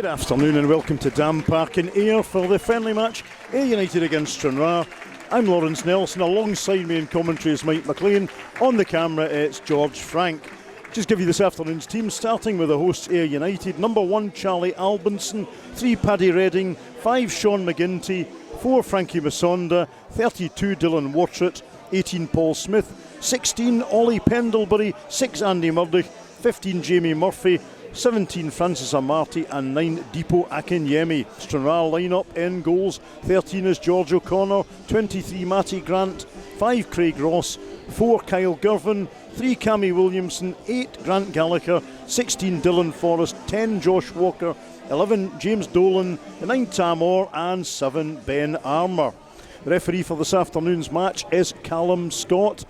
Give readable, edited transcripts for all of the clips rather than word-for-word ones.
Good afternoon and welcome to Dam Park in Ayr for the friendly match, Ayr United against Stranraer. I'm Lawrence Nelson, alongside me in commentary is Mike McLean. On the camera it's George Frank. Just give you this afternoon's team, starting with the hosts Ayr United. Number 1 Charlie Albinson, 3 Paddy Redding, 5 Sean McGinty, 4 Frankie Masonda, 32 Dylan Watrett, 18 Paul Smith, 16 Ollie Pendlebury, 6 Andy Murdoch, 15 Jamie Murphy, 17 Francis Amarty and 9 Deepo Akinyemi. Stranraer line-up in goals: 13 is George O'Connor, 23 Matty Grant, 5 Craig Ross, 4 Kyle Girvin, 3 Cammy Williamson, 8 Grant Gallagher, 16 Dylan Forrest, 10 Josh Walker, 11 James Dolan, 9 Tam Orr and 7 Ben Armour. The referee for this afternoon's match is Callum Scott.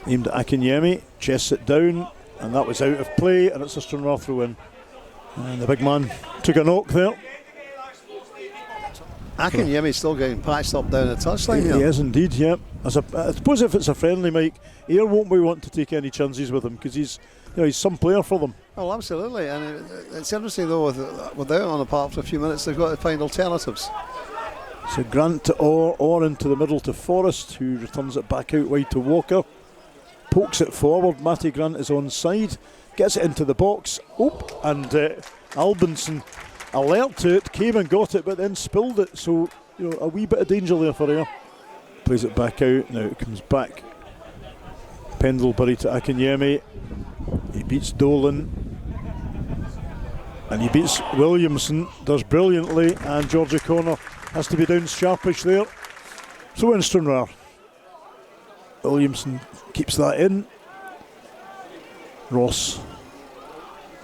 Aimed at Akinyemi, chests it down, and that was out of play, and it's a Stranraer throw in. And the big man took a knock there. Akinyemi's still getting patched up down the touchline here. He is indeed, yeah. I suppose if it's a friendly, Mike, Ayr won't be want to take any chances with him because he's some player for them. Oh, absolutely. And it's interesting though, without on the park for a few minutes, they've got to find alternatives. So Grant to Orr into the middle to Forrest, who returns it back out wide to Walker. Pokes it forward, Matty Grant is onside, gets it into the box, and Albinson, alert to it, came and got it but then spilled it, so a wee bit of danger there for Ayr. Plays it back out, now it comes back. Pendlebury to Akinyemi, he beats Dolan, and he beats Williamson, does brilliantly, and George O'Connor has to be down sharpish there. So in Stranraer. Williamson keeps that in. Ross.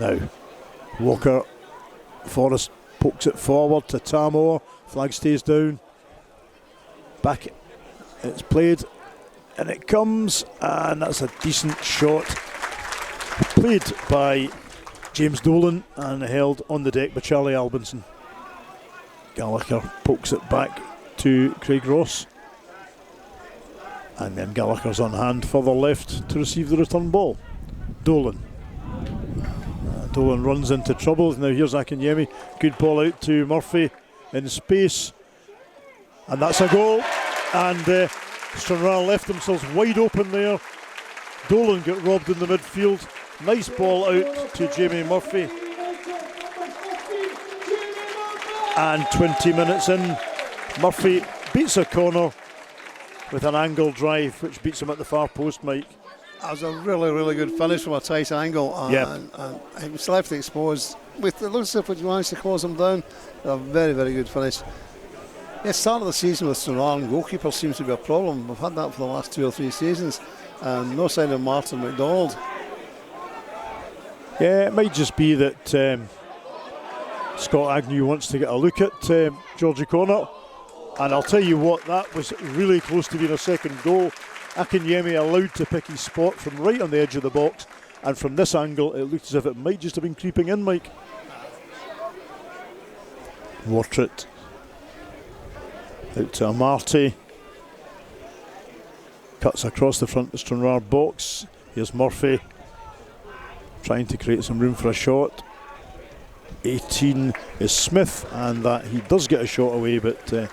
Now, Walker. Forrest pokes it forward to Tam Orr. Flag stays down. Back. It's played. And it comes. And that's a decent shot. Played by James Dolan and held on the deck by Charlie Albinson. Gallagher pokes it back to Craig Ross. And then Gallagher's on hand further left to receive the return ball. Dolan. Dolan runs into trouble. Now here's Akinyemi. Good ball out to Murphy in space. And that's a goal. And Stranraer left themselves wide open there. Dolan got robbed in the midfield. Nice ball out to Jamie Murphy. And 20 minutes in, Murphy beats a corner with an angle drive, which beats him at the far post, Mike. That was a really, really good finish from a tight angle. And he was left exposed. With the looks of it, you managed to close him down. A very, very good finish. Yeah, start of the season with Stranraer and goalkeeper seems to be a problem. We've had that for the last 2 or 3 seasons. And no sign of Martin McDonald. Yeah, it might just be that Scott Agnew wants to get a look at George O'Connor. And I'll tell you what, that was really close to being a second goal. Akinyemi allowed to pick his spot from right on the edge of the box, and from this angle it looked as if it might just have been creeping in, Mike. Watrett out to Amarty, cuts across the front of the Stranraer box. Here's Murphy trying to create some room for a shot. 18 is Smith, and that he does get a shot away, but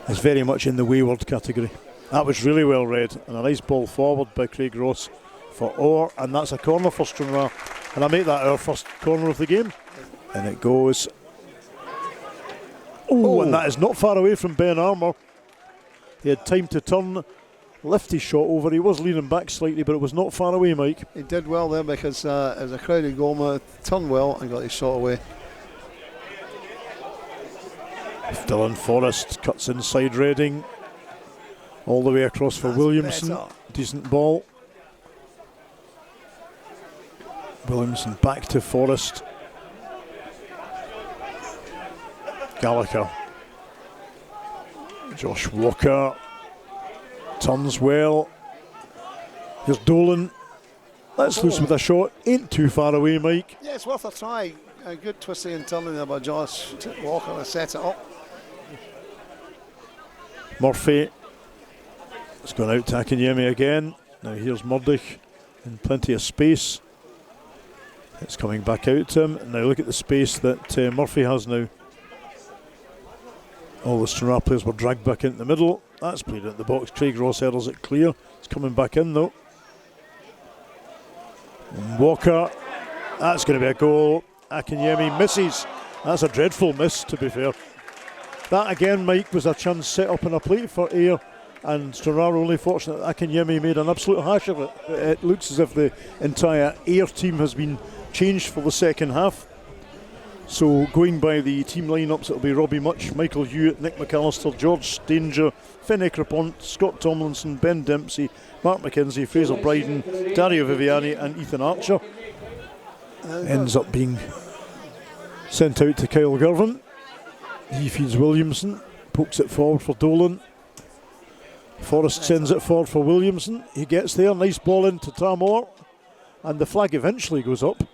is very much in the wayward category. That was really well read, and a nice ball forward by Craig Ross for Orr, and that's a corner for Stranraer, and I make that our first corner of the game. And it goes, and that is not far away from Ben Armour. He had time to turn, lift his shot over. He was leaning back slightly, but it was not far away, Mike. He did well there because it was a crowded goal, turned well and got his shot away. Dylan Forrest cuts inside Redding, all the way across for Williamson. Better. Decent ball. Williamson back to Forrest. Gallagher. Josh Walker turns well. Here's Dolan. Let's loose with a shot. Ain't too far away, Mike. Yeah, it's worth a try. A good twisting and turning there by Josh Walker to set it up. Murphy. It's gone out to Akinyemi again. Now here's Murdoch in plenty of space. It's coming back out to him. Now look at the space that Murphy has now. All the Stranraer players were dragged back into the middle. That's played at the box. Craig Ross hurdles it clear. It's coming back in though. And Walker. That's going to be a goal. Akinyemi misses. That's a dreadful miss, to be fair. That again, Mike, was a chance set up on a plate for Ayr, and Stranraer only fortunate that Akinyemi made an absolute hash of it. It looks as if the entire Ayr team has been changed for the second half. So going by the team lineups, it'll be Robbie Much, Michael Hewitt, Nick McAllister, George Stanger, Finn Eckerpont, Scott Tomlinson, Ben Dempsey, Mark McKenzie, Fraser Bryden, Dario Viviani and Ethan Archer. Ends up being sent out to Kyle Girvan. He feeds Williamson, pokes it forward for Dolan. Forrest sends it forward for Williamson. He gets there, nice ball into Tamor, and the flag eventually goes up.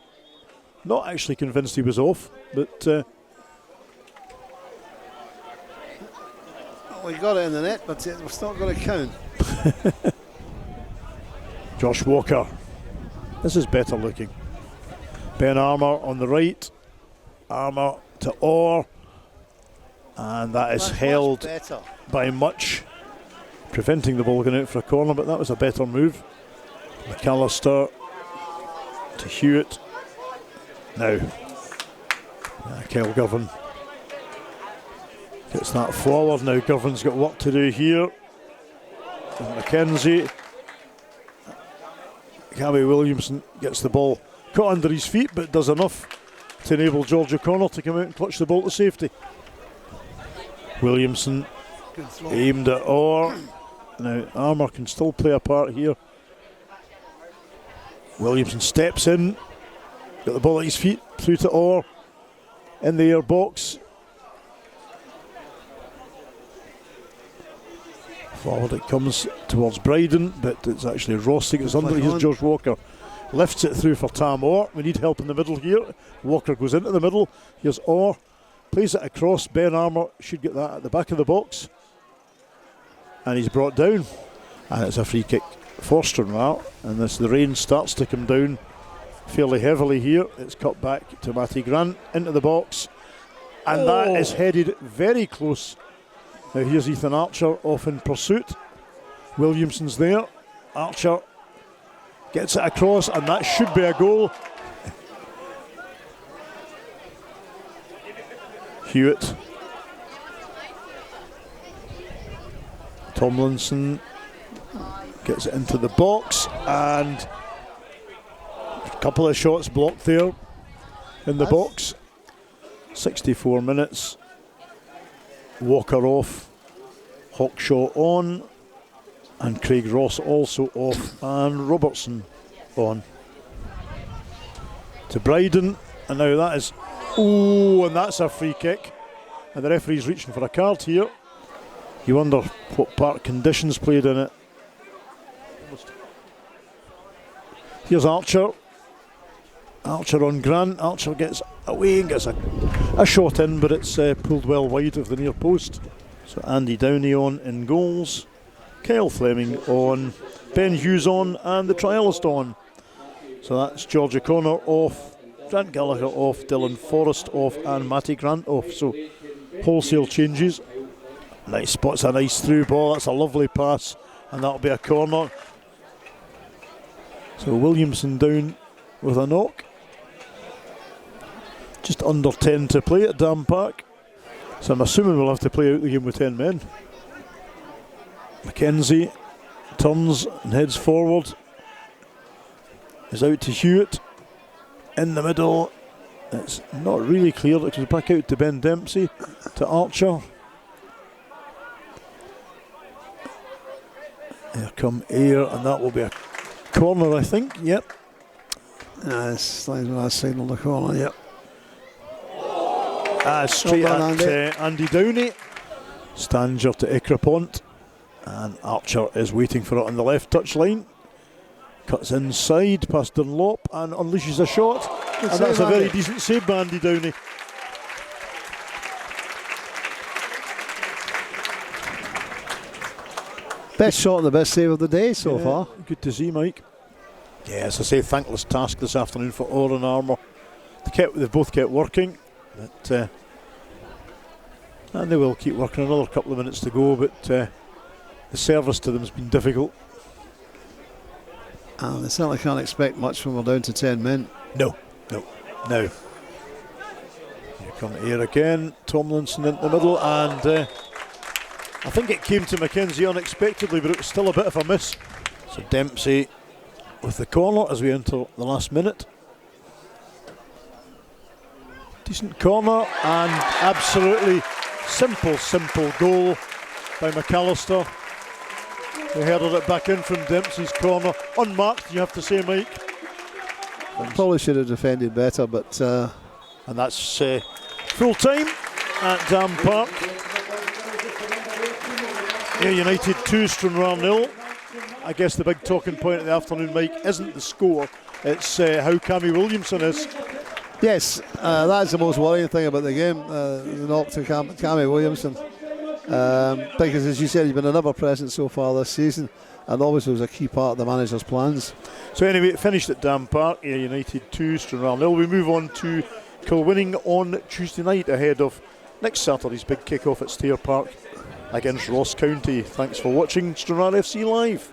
Not actually convinced he was off, but we got it in the net, but it was not going to count. Josh Walker. This is better looking. Ben Armour on the right. Armour to Orr. And that is held by Much, preventing the ball going out for a corner, but that was a better move. McAllister to Hewitt. Now, Kyle Girvan gets that forward. Now Girvan's got work to do here. And McKenzie. Gabby Williamson gets the ball caught under his feet, but does enough to enable George O'Connor to come out and clutch the ball to safety. Williamson aimed at Orr. Now Armour can still play a part here. Williamson steps in, got the ball at his feet, through to Orr, in the Ayr box. Forward it comes towards Bryden, but it's actually Ross that gets under it. Here's George Walker. Lifts it through for Tam Orr. We need help in the middle here. Walker goes into the middle. Here's Orr. Plays it across. Ben Armour should get that at the back of the box. And he's brought down. And it's a free kick for Stranraer. And the rain starts to come down fairly heavily here. It's cut back to Matty Grant into the box. And that is headed very close. Now here's Ethan Archer off in pursuit. Williamson's there. Archer gets it across, and that should be a goal. Hewitt. Tomlinson gets it into the box, and a couple of shots blocked there in the box. 64 minutes. Walker off, Hawkshaw on, and Craig Ross also off, and Robertson on. To Bryden, and now that is, and that's a free kick, and the referee's reaching for a card here. You wonder what part conditions played in it. Here's Archer. Archer on Grant. Archer gets away and gets a shot in, but it's pulled well wide of the near post. So Andy Downey on in goals. Kyle Fleming on. Ben Hughes on, and the trialist on. So that's George O'Connor off, Grant Gallagher off, Dylan Forrest off, and Matty Grant off. So wholesale changes. Nice spot's a nice through ball. That's a lovely pass, and that'll be a corner. So Williamson down with a knock. Just under 10 to play at Dam Park. So I'm assuming we'll have to play out the game with 10 men. McKenzie turns and heads forward. Is out to Hewitt. In the middle. It's not really clear. It goes back out to Ben Dempsey. To Archer. Here come Ayr, and that will be a corner, I think. Yep. It's like when I signalled the corner, yep. Straight at Andy Downey. Stanger to Eckerpont, and Archer is waiting for it on the left touchline. Cuts inside past Dunlop and unleashes a shot. And that's a very decent save by Andy Downey. Best shot and the best save of the day so far. Good to see, Mike. Yeah, as I say, thankless task this afternoon for Ayr and Armour. They've both kept working, but, and they will keep working. Another couple of minutes to go, but the service to them has been difficult. And they certainly can't expect much when we're down to 10 men. No. Now, here come Ayr again. Tomlinson in the middle, and I think it came to Mackenzie unexpectedly, but it was still a bit of a miss. So Dempsey with the corner as we enter the last minute. Decent corner and absolutely simple goal by McAllister. They headed it back in from Dempsey's corner. Unmarked, you have to say, Mike. Probably should have defended better, but... and that's full time at Dam Park. Ayr United 2, Stranraer 0. I guess the big talking point of the afternoon, Mike, isn't the score. It's how Cammy Williamson is. Yes, that's the most worrying thing about the game, the knock to Cammy Williamson. Because, as you said, he's been an ever-present so far this season, and obviously was a key part of the manager's plans. So anyway, it finished at Dam Park, Ayr United 2, Stranraer 0. We move on to Kilwinning on Tuesday night ahead of next Saturday's big kick-off at Stair Park against Ross County. Thanks for watching Stranraer FC Live.